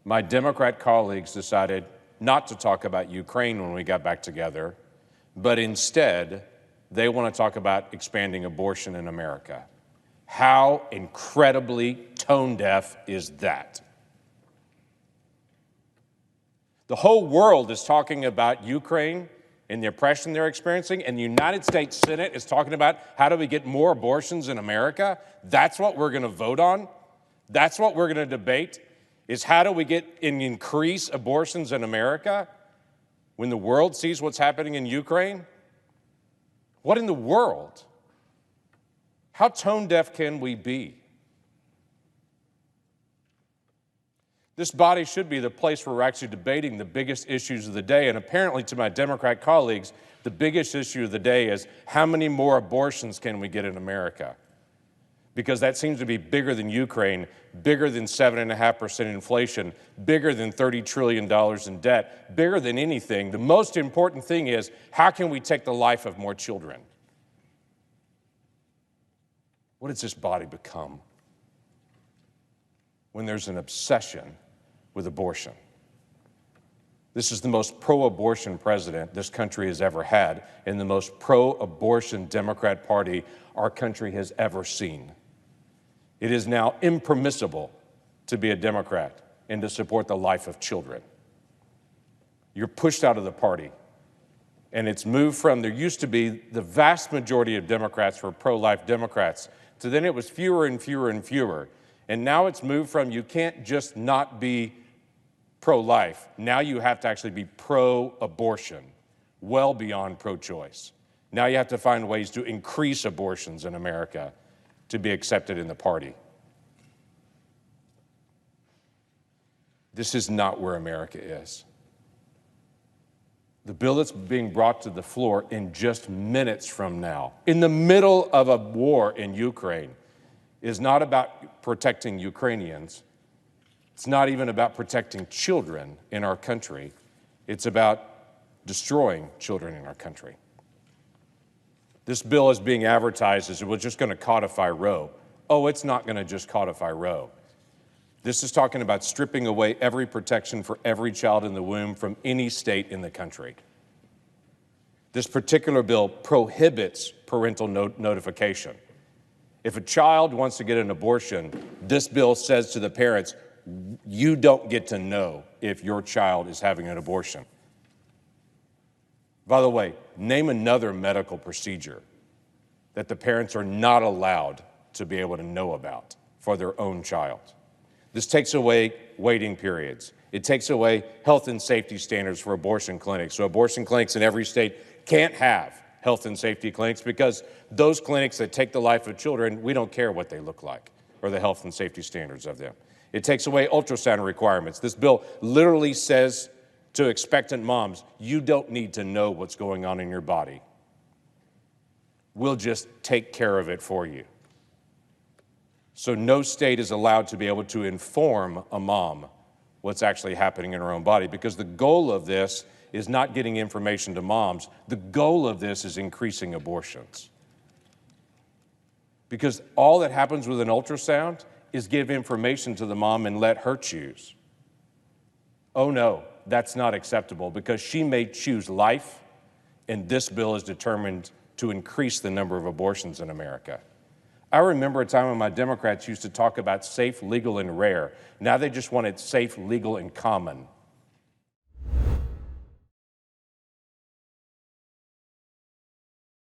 my Democrat colleagues decided not to talk about Ukraine when we got back together, but instead, they want to talk about expanding abortion in America. How incredibly tone-deaf is that? The whole world is talking about Ukraine and the oppression they're experiencing, and the United States Senate is talking about how do we get more abortions in America? That's what we're going to vote on? That's what we're going to debate, is how do we get and increase abortions in America when the world sees what's happening in Ukraine? What in the world? How tone-deaf can we be? This body should be the place where we're actually debating the biggest issues of the day, and apparently to my Democrat colleagues, the biggest issue of the day is how many more abortions can we get in America? Because that seems to be bigger than Ukraine, bigger than 7.5% inflation, bigger than $30 trillion in debt, bigger than anything. The most important thing is, how can we take the life of more children? What has this body become when there's an obsession with abortion? This is the most pro-abortion president this country has ever had, and the most pro-abortion Democrat Party our country has ever seen. It is now impermissible to be a Democrat and to support the life of children. You're pushed out of the party. And it's moved from, there used to be the vast majority of Democrats were pro-life Democrats, to then it was fewer and fewer and fewer. And now it's moved from, you can't just not be pro-life. Now you have to actually be pro-abortion, well beyond pro-choice. Now you have to find ways to increase abortions in America to be accepted in the party. This is not where America is. The bill that's being brought to the floor in just minutes from now, in the middle of a war in Ukraine, is not about protecting Ukrainians. It's not even about protecting children in our country. It's about destroying children in our country. This bill is being advertised as it was just going to codify Roe. Oh, it's not going to just codify Roe. This is talking about stripping away every protection for every child in the womb from any state in the country. This particular bill prohibits parental notification. If a child wants to get an abortion, this bill says to the parents, you don't get to know if your child is having an abortion. By the way, name another medical procedure that the parents are not allowed to be able to know about for their own child. This takes away waiting periods. It takes away health and safety standards for abortion clinics. So abortion clinics in every state can't have health and safety clinics because those clinics that take the life of children, we don't care what they look like or the health and safety standards of them. It takes away ultrasound requirements. This bill literally says to expectant moms, you don't need to know what's going on in your body. We'll just take care of it for you. So no state is allowed to be able to inform a mom what's actually happening in her own body, because the goal of this is not getting information to moms. The goal of this is increasing abortions. Because all that happens with an ultrasound is give information to the mom and let her choose. Oh no, that's not acceptable, because she may choose life, and this bill is determined to increase the number of abortions in America. I remember a time when my Democrats used to talk about safe, legal, and rare. Now they just want it safe, legal, and common.